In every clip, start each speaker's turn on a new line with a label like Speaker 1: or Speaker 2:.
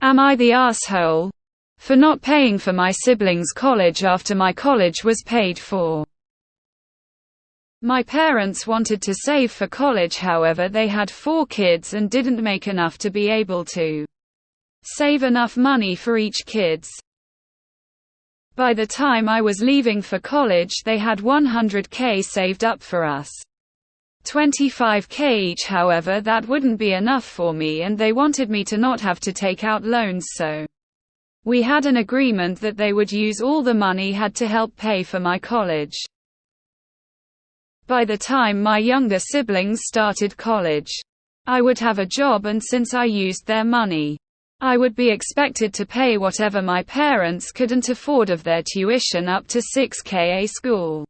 Speaker 1: Am I the asshole for not paying for my siblings' college after my college was paid for? My parents wanted to save for college, however they had 4 kids and didn't make enough to be able to save enough money for each kid's. By the time I was leaving for college they had $100K saved up for us. $25K each, however that wouldn't be enough for me and they wanted me to not have to take out loans, so we had an agreement that they would use all the money had to help pay for my college. By the time my younger siblings started college, I would have a job, and since I used their money, I would be expected to pay whatever my parents couldn't afford of their tuition up to $6K a school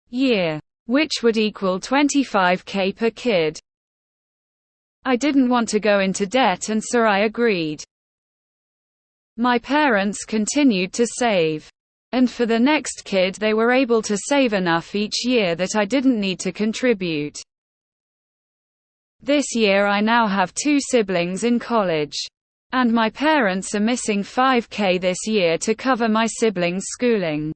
Speaker 1: year, which would equal $25K per kid. I didn't want to go into debt, and so I agreed. My parents continued to save, and for the next kid they were able to save enough each year that I didn't need to contribute. This year I now have 2 siblings in college, and my parents are missing $5K this year to cover my siblings' schooling.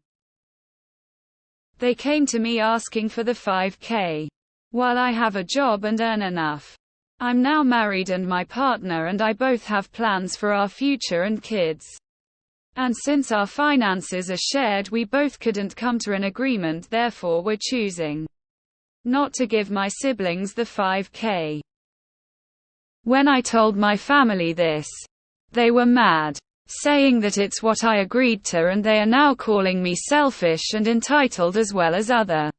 Speaker 1: They came to me asking for the $5K. While I have a job and earn enough. I'm now married and my partner and I both have plans for our future and kids. And since our finances are shared, we both couldn't come to an agreement, therefore we're choosing not to give my siblings the $5K. When I told my family this, they were mad, saying that it's what I agreed to, and they are now calling me selfish and entitled as well as other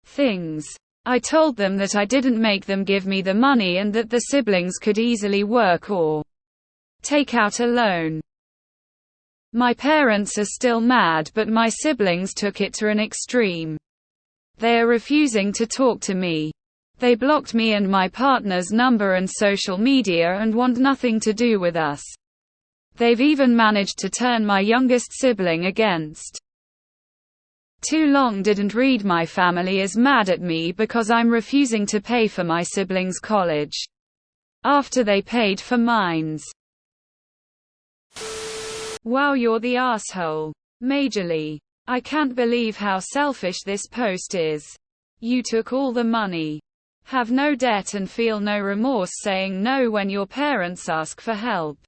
Speaker 1: things. I told them that I didn't make them give me the money and that the siblings could easily work or take out a loan. My parents are still mad, but my siblings took it to an extreme. They are refusing to talk to me. They blocked me and my partner's number and social media and want nothing to do with us. They've even managed to turn my youngest sibling against. Too long didn't read. My family is mad at me because I'm refusing to pay for my siblings' college after they paid for mine's. Wow, you're the asshole. Majorly. I can't believe how selfish this post is. You took all the money, have no debt and feel no remorse saying no when your parents ask for help.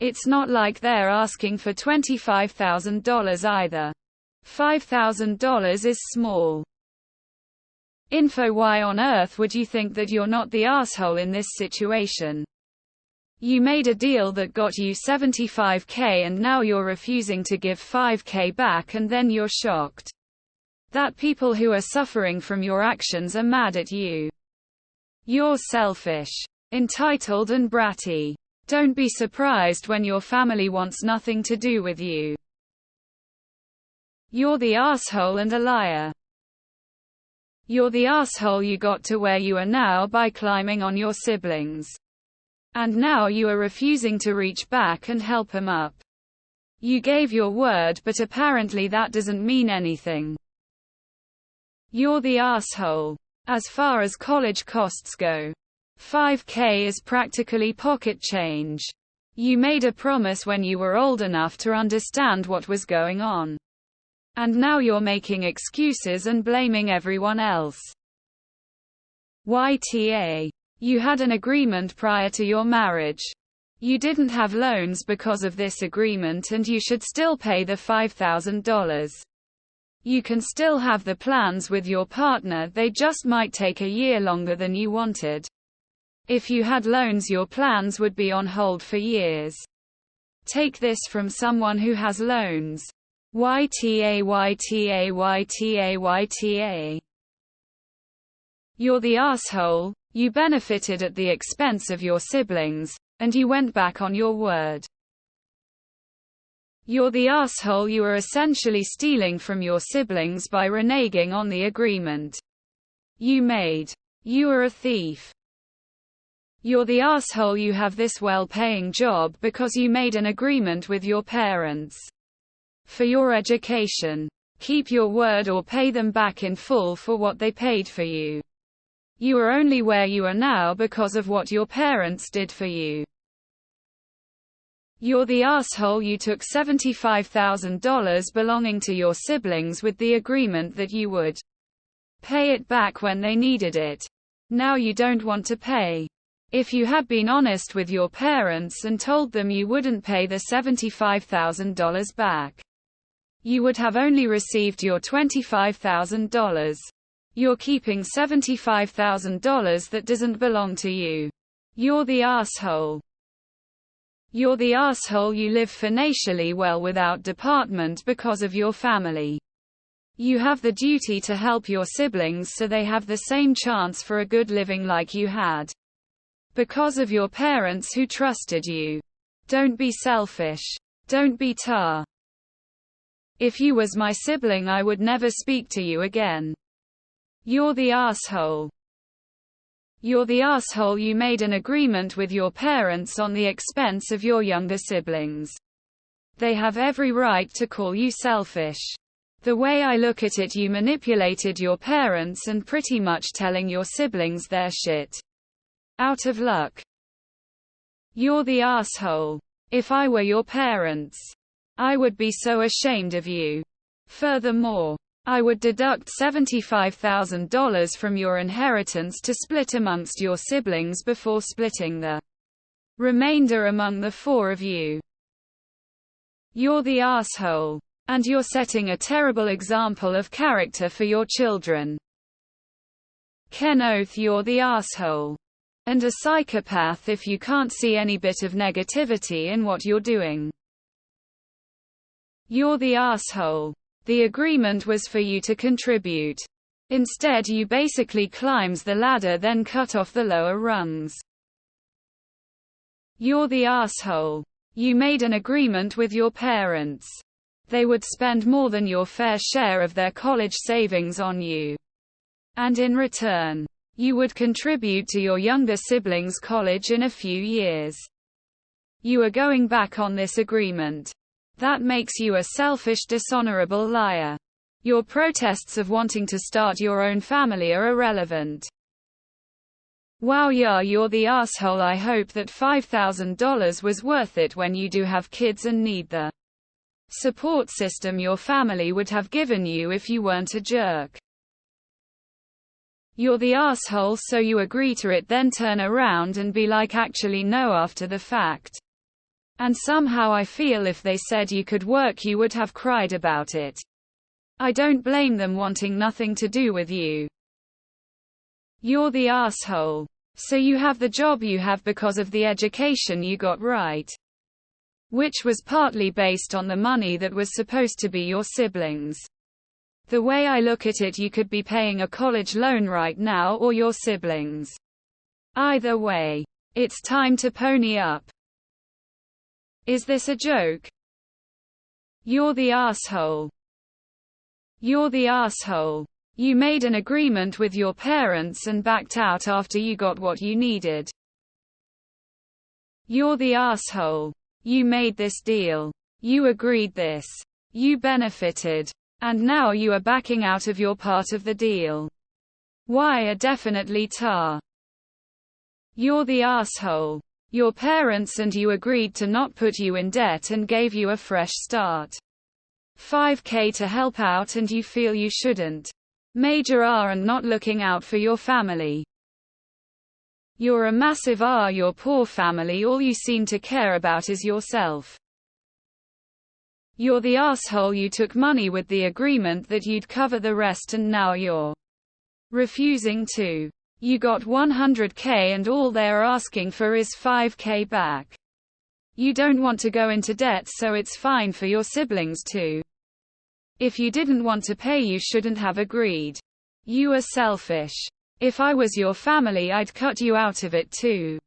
Speaker 1: It's not like they're asking for $25,000 either. $5,000 is small. Info. Why on earth would you think that you're not the asshole in this situation? You made a deal that got you $75K and now you're refusing to give $5K back, and then you're shocked that people who are suffering from your actions are mad at you. You're selfish, entitled and bratty. Don't be surprised when your family wants nothing to do with you. You're the asshole and a liar. You're the asshole. You got to where you are now by climbing on your siblings. And now you are refusing to reach back and help them up. You gave your word, but apparently that doesn't mean anything. You're the asshole. As far as college costs go, $5K is practically pocket change. You made a promise when you were old enough to understand what was going on. And now you're making excuses and blaming everyone else. YTA. You had an agreement prior to your marriage. You didn't have loans because of this agreement and you should still pay the $5,000. You can still have the plans with your partner, they just might take a year longer than you wanted. If you had loans, your plans would be on hold for years. Take this from someone who has loans. YTA YTA YTA YTA. You're the asshole. You benefited at the expense of your siblings, and you went back on your word. You're the asshole. You are essentially stealing from your siblings by reneging on the agreement you made. You are a thief. You're the asshole. You have this well-paying job because you made an agreement with your parents for your education. Keep your word or pay them back in full for what they paid for you. You are only where you are now because of what your parents did for you. You're the asshole. You took $75,000 belonging to your siblings with the agreement that you would pay it back when they needed it. Now you don't want to pay. If you had been honest with your parents and told them you wouldn't pay the $75,000 back, you would have only received your $25,000. You're keeping $75,000 that doesn't belong to you. You're the asshole. You're the asshole. You live financially well without department because of your family. You have the duty to help your siblings so they have the same chance for a good living like you had. Because of your parents who trusted you. Don't be selfish. Don't be tar. If you was my sibling, I would never speak to you again. You're the asshole. You're the asshole. You made an agreement with your parents on the expense of your younger siblings. They have every right to call you selfish. The way I look at it, you manipulated your parents and pretty much telling your siblings they're shit. Out of luck. You're the asshole. If I were your parents, I would be so ashamed of you. Furthermore, I would deduct $75,000 from your inheritance to split amongst your siblings before splitting the remainder among the four of you. You're the asshole. And you're setting a terrible example of character for your children. Ken Oath, you're the asshole. And a psychopath if you can't see any bit of negativity in what you're doing. You're the asshole. The agreement was for you to contribute. Instead, you basically climbs the ladder then cut off the lower rungs. You're the asshole. You made an agreement with your parents. They would spend more than your fair share of their college savings on you. And in return, you would contribute to your younger siblings' college in a few years. You are going back on this agreement. That makes you a selfish, dishonorable liar. Your protests of wanting to start your own family are irrelevant. Wow, yeah, you're the asshole. I hope that $5,000 was worth it when you do have kids and need the support system your family would have given you if you weren't a jerk. You're the asshole, so you agree to it then turn around and be like actually no after the fact. And somehow I feel if they said you could work you would have cried about it. I don't blame them wanting nothing to do with you. You're the asshole. So you have the job you have because of the education you got right. Which was partly based on the money that was supposed to be your siblings. The way I look at it, you could be paying a college loan right now or your siblings. Either way, it's time to pony up. Is this a joke? You're the asshole. You're the asshole. You made an agreement with your parents and backed out after you got what you needed. You're the asshole. You made this deal. You agreed this. You benefited. And now you are backing out of your part of the deal. Why are definitely tar. You're the asshole. Your parents and you agreed to not put you in debt and gave you a fresh start. $5,000 to help out and you feel you shouldn't. Major R and not looking out for your family. You're a massive R. Your poor family, all you seem to care about is yourself. You're the asshole. You took money with the agreement that you'd cover the rest and now you're refusing to. You got $100,000 and all they're asking for is $5,000 back. You don't want to go into debt, so it's fine for your siblings to. If you didn't want to pay, you shouldn't have agreed. You are selfish. If I was your family, I'd cut you out of it too.